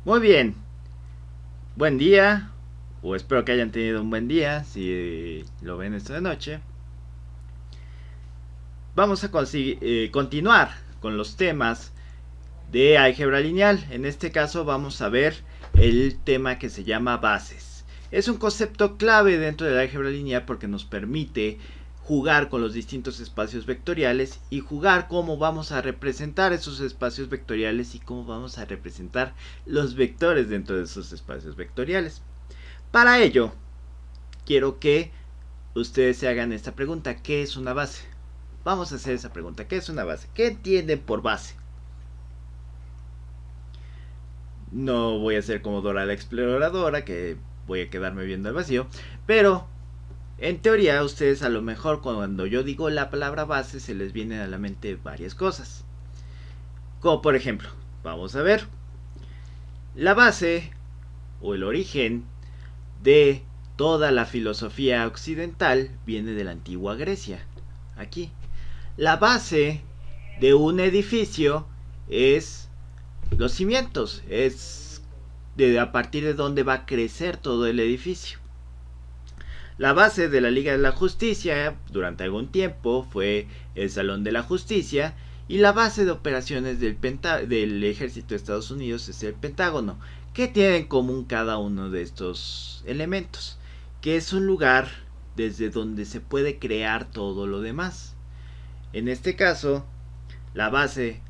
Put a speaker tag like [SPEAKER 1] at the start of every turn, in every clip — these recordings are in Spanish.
[SPEAKER 1] Muy bien, buen día, o espero que hayan tenido un buen día, si lo ven esta noche. Vamos a continuar con los temas de álgebra lineal. En este caso vamos a ver el tema que se llama bases. Es un concepto clave dentro del álgebra lineal porque nos permite jugar con los distintos espacios vectoriales y jugar cómo vamos a representar esos espacios vectoriales y cómo vamos a representar los vectores dentro de esos espacios vectoriales. Para ello, quiero que ustedes se hagan esta pregunta: ¿qué es una base? Vamos a hacer esa pregunta: ¿qué es una base? ¿Qué entienden por base? No voy a ser como Dora la exploradora, que voy a quedarme viendo el vacío, pero en teoría ustedes a lo mejor cuando yo digo la palabra base se les vienen a la mente varias cosas. Como por ejemplo, vamos a ver, la base o el origen de toda la filosofía occidental viene de la antigua Grecia. Aquí, la base de un edificio es los cimientos, es a partir de donde va a crecer todo el edificio. La base de la Liga de la Justicia durante algún tiempo fue el Salón de la Justicia, y la base de operaciones del ejército de Estados Unidos es el Pentágono. ¿Qué tiene en común cada uno de estos elementos? Que es un lugar desde donde se puede crear todo lo demás. En este caso, la base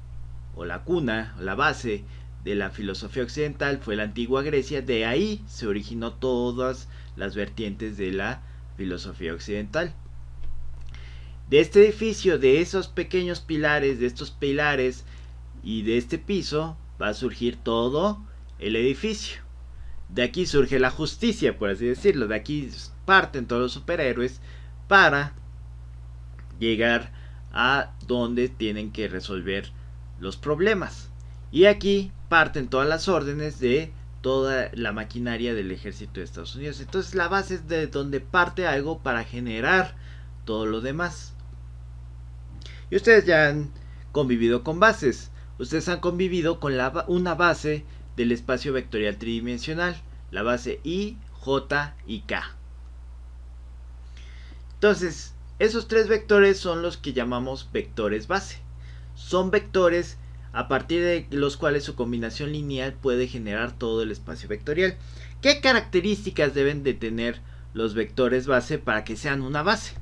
[SPEAKER 1] o la cuna o la base de la filosofía occidental fue la antigua Grecia. De ahí se originó todas las vertientes de la filosofía occidental. De este edificio, de esos pequeños pilares, de estos pilares y de este piso, va a surgir todo el edificio. De aquí surge la justicia, por así decirlo. De aquí parten todos los superhéroes para llegar a donde tienen que resolver los problemas. Y aquí parten todas las órdenes de toda la maquinaria del ejército de Estados Unidos. Entonces la base es de donde parte algo para generar todo lo demás. Y ustedes ya han convivido con bases. Ustedes han convivido con una base del espacio vectorial tridimensional, la base I, J y K. Entonces, esos tres vectores son los que llamamos vectores base. Son vectores a partir de los cuales su combinación lineal puede generar todo el espacio vectorial. ¿Qué características deben de tener los vectores base para que sean una base?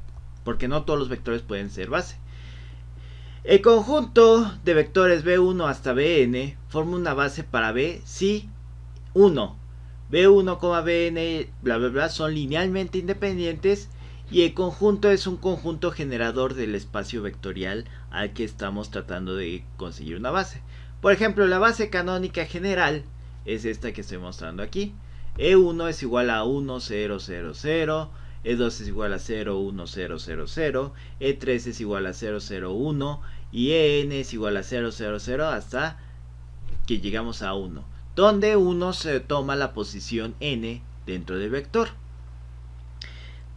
[SPEAKER 1] Porque no todos los vectores pueden ser base. El conjunto de vectores B1 hasta Bn forma una base para B si 1, B1, Bn, bla bla bla, son linealmente independientes, y el conjunto es un conjunto generador del espacio vectorial al que estamos tratando de conseguir una base. Por ejemplo, la base canónica general es esta que estoy mostrando aquí. E1 es igual a 1, 0, 0, 0. E2 es igual a 0, 1, 0, 0, 0. E3 es igual a 0, 0, 1. Y En es igual a 0, 0, 0 hasta que llegamos a 1, donde 1 se toma la posición n dentro del vector.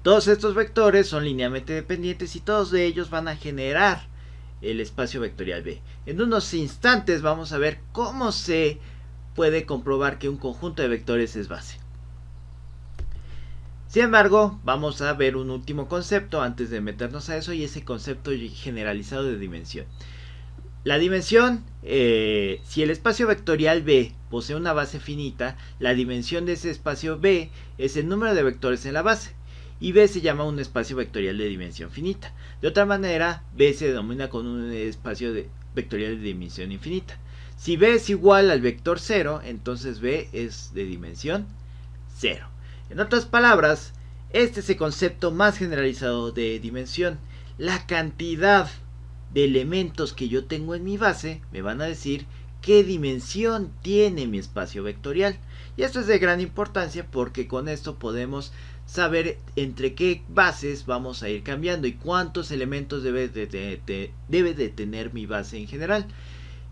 [SPEAKER 1] Todos estos vectores son linealmente dependientes y todos de ellos van a generar el espacio vectorial B. En unos instantes vamos a ver cómo se puede comprobar que un conjunto de vectores es base. Sin embargo, vamos a ver un último concepto antes de meternos a eso, y ese concepto generalizado de dimensión. La dimensión, si el espacio vectorial B posee una base finita, la dimensión de ese espacio B es el número de vectores en la base, y B se llama un espacio vectorial de dimensión finita. De otra manera, B se denomina con un espacio vectorial de dimensión infinita. Si B es igual al vector 0, entonces B es de dimensión 0. En otras palabras, este es el concepto más generalizado de dimensión. La cantidad de elementos que yo tengo en mi base me van a decir qué dimensión tiene mi espacio vectorial. Y esto es de gran importancia porque con esto podemos saber entre qué bases vamos a ir cambiando y cuántos elementos debe de tener mi base en general.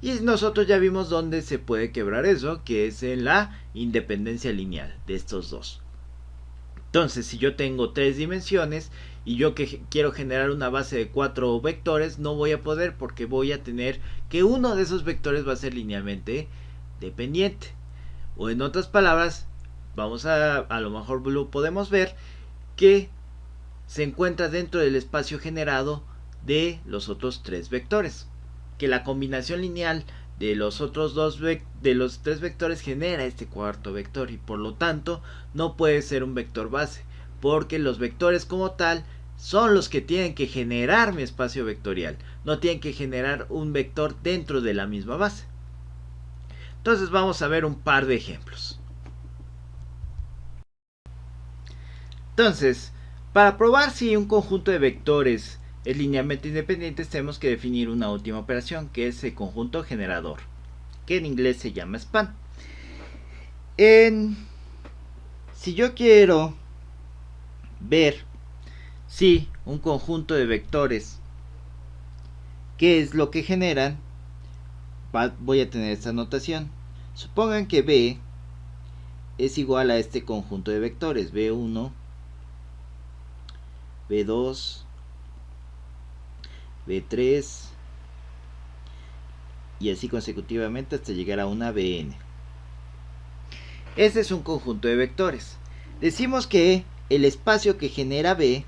[SPEAKER 1] Y nosotros ya vimos dónde se puede quebrar eso, que es en la independencia lineal de estos dos. Entonces, si yo tengo tres dimensiones y yo que quiero generar una base de 4 vectores, no voy a poder porque voy a tener que uno de esos vectores va a ser linealmente dependiente. O en otras palabras, a lo mejor lo podemos ver que se encuentra dentro del espacio generado de los otros tres vectores. Que la combinación lineal de los otros de los tres vectores genera este cuarto vector, y por lo tanto no puede ser un vector base, porque los vectores como tal son los que tienen que generar mi espacio vectorial, no tienen que generar un vector dentro de la misma base. Entonces vamos a ver un par de ejemplos. Entonces, para probar si un conjunto de vectores es linealmente independientes, tenemos que definir una última operación, que es el conjunto generador, que en inglés se llama span. Si yo quiero ver si un conjunto de vectores, qué es lo que generan, voy a tener esta notación. Supongan que B es igual a este conjunto de vectores, B1, B2, B3 y así consecutivamente hasta llegar a una Bn. Este es un conjunto de vectores. Decimos que el espacio que genera B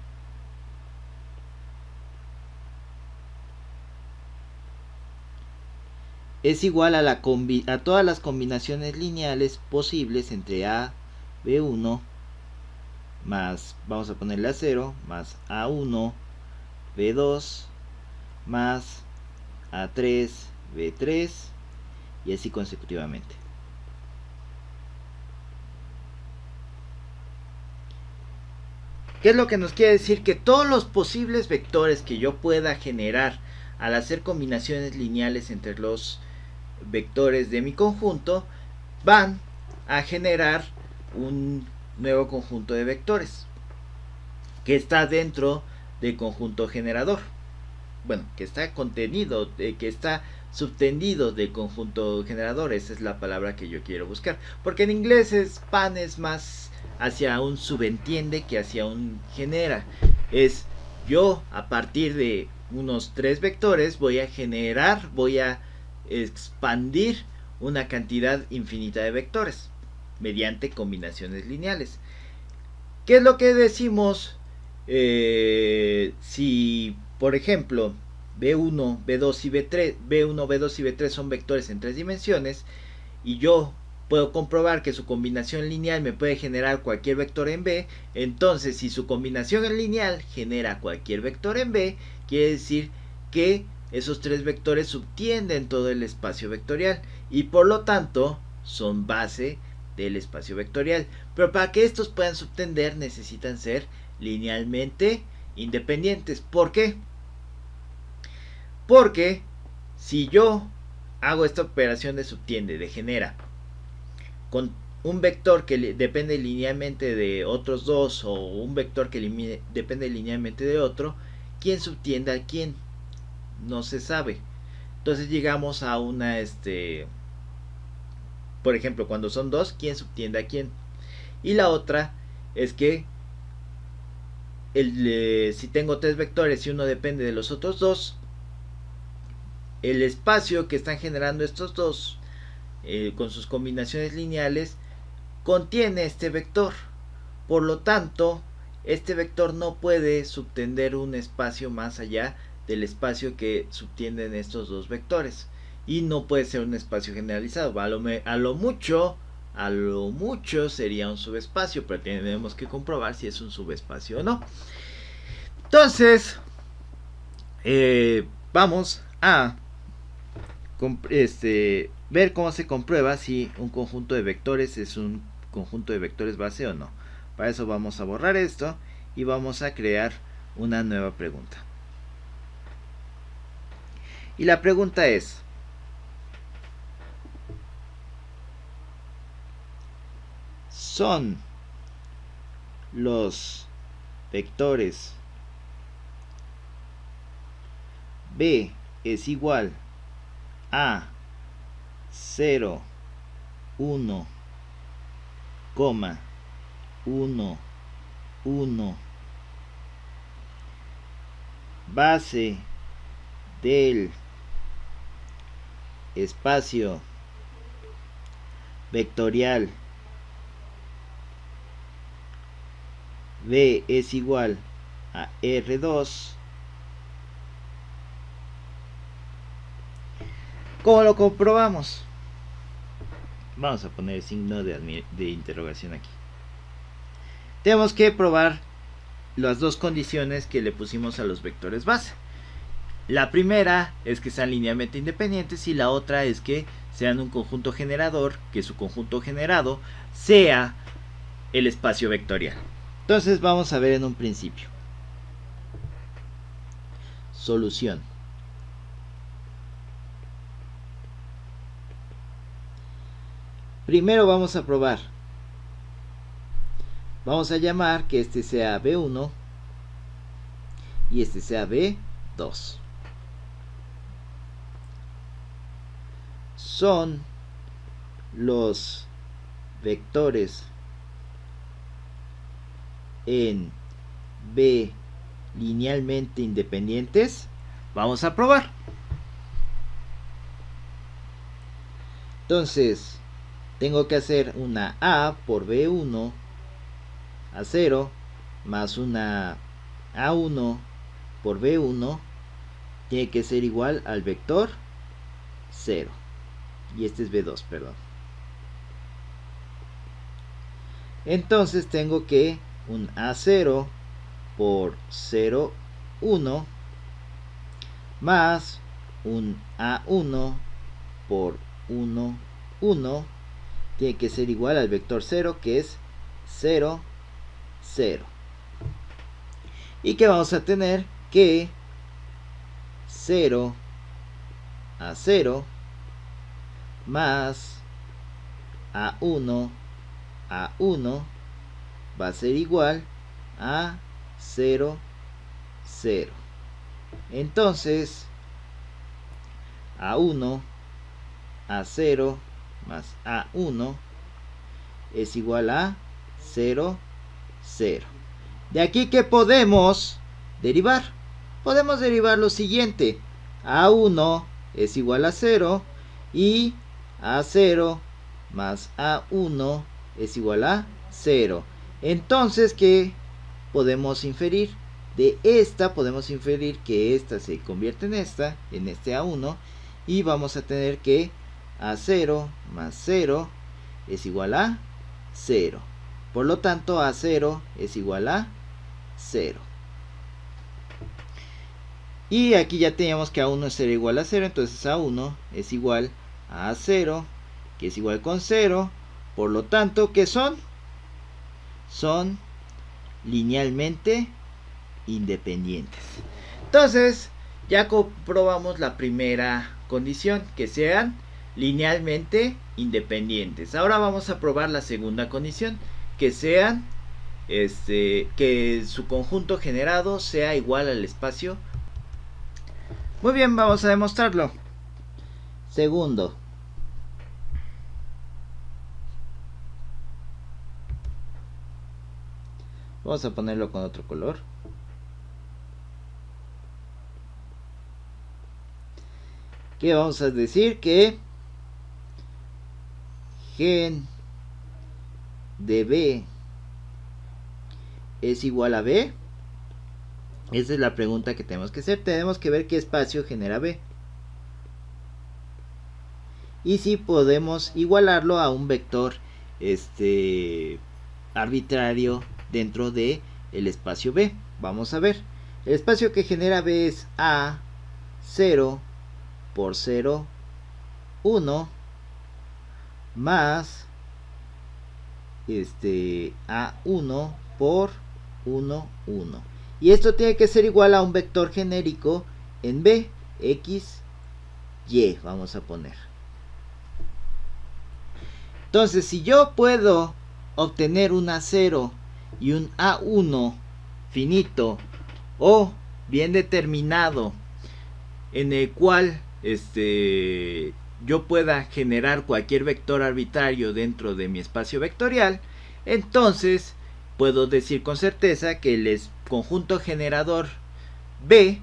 [SPEAKER 1] es igual a todas las combinaciones lineales posibles entre A, B1 más, vamos a ponerle a 0, más A1, B2 más A3, B3 y así consecutivamente. ¿Qué es lo que nos quiere decir? Que todos los posibles vectores que yo pueda generar al hacer combinaciones lineales entre los vectores de mi conjunto van a generar un nuevo conjunto de vectores que está dentro del conjunto generador. Bueno, que está contenido, que está subtendido del conjunto generador. Esa es la palabra que yo quiero buscar, porque en inglés span es más hacia un subentiende que hacia un genera. Es yo a partir de unos tres vectores voy a expandir una cantidad infinita de vectores mediante combinaciones lineales. ¿Qué es lo que decimos si, por ejemplo, B1, B2 y B3, B1, B2 y B3 son vectores en tres dimensiones y yo puedo comprobar que su combinación lineal me puede generar cualquier vector en B? Entonces, si su combinación lineal genera cualquier vector en B, quiere decir que esos tres vectores subtienden todo el espacio vectorial y por lo tanto son base del espacio vectorial. Pero para que estos puedan subtender necesitan ser linealmente independientes. ¿Por qué? Porque si yo hago esta operación de subtiende, de genera, con un vector que depende linealmente de otros dos o un vector que depende linealmente de otro, ¿quién subtiende a quién? No se sabe. Entonces llegamos a una, por ejemplo, cuando son dos, ¿quién subtiende a quién? Y la otra es que si tengo tres vectores y uno depende de los otros dos, el espacio que están generando estos dos con sus combinaciones lineales contiene este vector. Por lo tanto, este vector no puede subtender un espacio más allá del espacio que subtienden estos dos vectores. Y no puede ser un espacio generalizado. A lo mucho sería un subespacio, pero tenemos que comprobar si es un subespacio o no. Entonces, vamos a ver cómo se comprueba si un conjunto de vectores es un conjunto de vectores base o no. Para eso vamos a borrar esto y vamos a crear una nueva pregunta. Y la pregunta es: ¿son los vectores B es igual a 0, 1, 1, 1 base del espacio vectorial B es igual a R2, ¿cómo lo comprobamos? Vamos a poner el signo de interrogación aquí. Tenemos que probar las dos condiciones que le pusimos a los vectores base. La primera es que sean linealmente independientes y la otra es que sean un conjunto generador, que su conjunto generado sea el espacio vectorial. Entonces vamos a ver en un principio. Solución. Primero vamos a probar. Vamos a llamar que este sea B1 y este sea B2. Son los vectores en B linealmente independientes. Vamos a probar. Entonces tengo que hacer una A por B1 a 0 más una A1 por B1 tiene que ser igual al vector 0 y este es B2, perdón. Entonces tengo que un A0 por 0, 1 más un A1 por 1, 1 tiene que ser igual al vector 0 que es 0, 0. Y que vamos a tener que 0 a 0 más A1 a 1 va a ser igual a 0, 0. Entonces A1 a 0 más A1 es igual a 0, 0. De aquí que podemos derivar. Podemos derivar lo siguiente. A1 es igual a 0 y A0 más A1 es igual a 0. Entonces, ¿qué podemos inferir? De esta podemos inferir que esta se convierte en este A1, y vamos a tener que A0 más 0 es igual a 0. Por lo tanto, A0 es igual a 0. Y aquí ya teníamos que A1 será igual a 0, entonces A1 es igual a A0, que es igual con 0. Por lo tanto, ¿qué son? Son linealmente independientes. Entonces, ya comprobamos la primera condición, que sean linealmente independientes. Ahora vamos a probar la segunda condición, que sean que su conjunto generado sea igual al espacio. Muy bien, vamos a demostrarlo. Segundo. Vamos a ponerlo con otro color. Que vamos a decir que gen de B es igual a B. Esa es la pregunta que tenemos que hacer. Tenemos que ver qué espacio genera B. Y si podemos igualarlo a un vector arbitrario dentro de el espacio B. Vamos a ver. El espacio que genera B es A0 por 0, 1 más A1 por 1, 1. Y esto tiene que ser igual a un vector genérico en B, X, Y, vamos a poner. Entonces, si yo puedo obtener un A0 y un A1 finito o bien determinado, en el cual yo pueda generar cualquier vector arbitrario dentro de mi espacio vectorial, entonces puedo decir con certeza que el conjunto generador B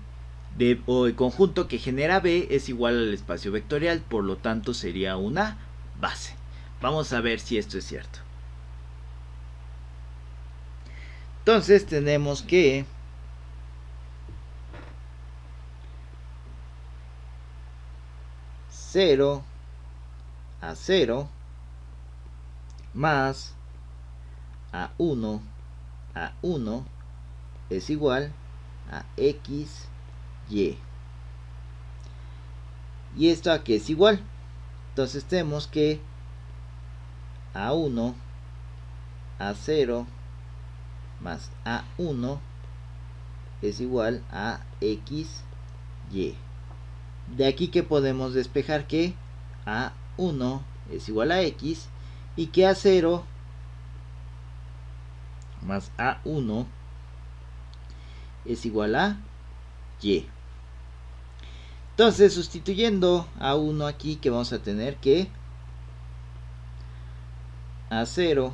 [SPEAKER 1] o el conjunto que genera B es igual al espacio vectorial, por lo tanto sería una base. Vamos a ver si esto es cierto. Entonces tenemos que cero a 0 más a 1 es igual a x, y. ¿Y esto a qué es igual? Entonces tenemos que a1 a 0 más a1 es igual a x, y. De aquí que podemos despejar que a1 es igual a x y que a0 más a1 es igual a y. Entonces, sustituyendo a1 aquí, que vamos a tener que a0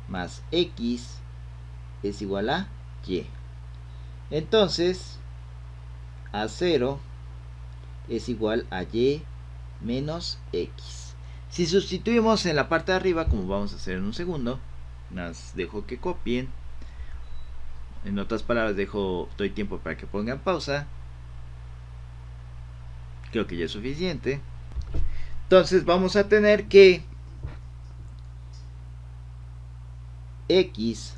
[SPEAKER 1] más x es igual a y. Entonces, a0 es igual a y menos x. Si sustituimos en la parte de arriba, como vamos a hacer en un segundo, las dejo que copien. En otras palabras, doy tiempo para que pongan pausa. Creo que ya es suficiente. Entonces vamos a tener que x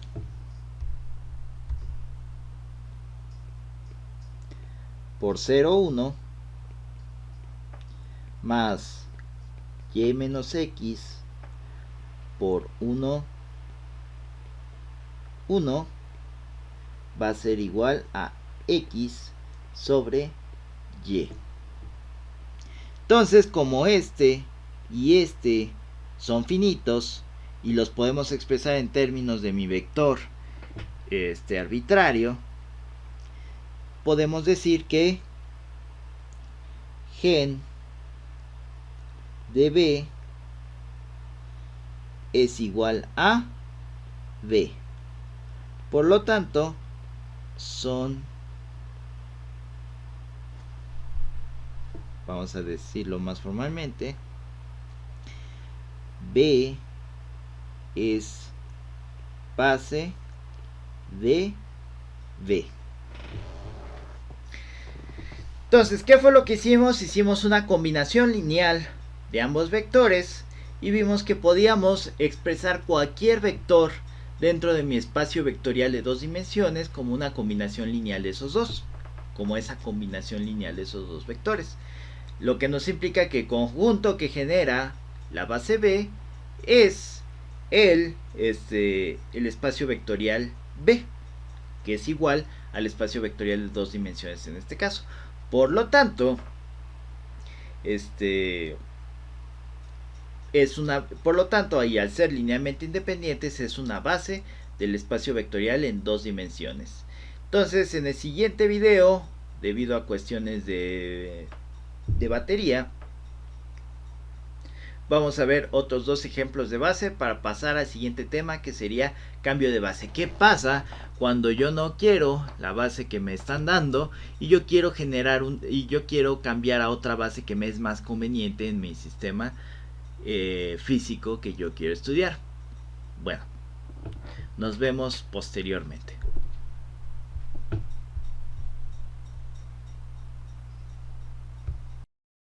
[SPEAKER 1] por 0,1 más y menos x por 1, 1 va a ser igual a x sobre y. Entonces, como este y este son finitos y los podemos expresar en términos de mi vector arbitrario, podemos decir que gen de b es igual a b. Por lo tanto, vamos a decirlo más formalmente, b es base de b. Entonces, ¿qué fue lo que hicimos? Hicimos una combinación lineal de ambos vectores y vimos que podíamos expresar cualquier vector dentro de mi espacio vectorial de dos dimensiones como una combinación lineal de esos dos, como esa combinación lineal de esos dos vectores. Lo que nos implica que el conjunto que genera la base B es el espacio vectorial B, que es igual al espacio vectorial de dos dimensiones en este caso. Por lo tanto, ahí al ser linealmente independientes es una base del espacio vectorial en dos dimensiones. Entonces, en el siguiente video, debido a cuestiones de batería, vamos a ver otros dos ejemplos de base para pasar al siguiente tema, que sería cambio de base. ¿Qué pasa cuando yo no quiero la base que me están dando y yo quiero cambiar a otra base que me es más conveniente en mi sistema físico que yo quiero estudiar? Bueno, nos vemos posteriormente.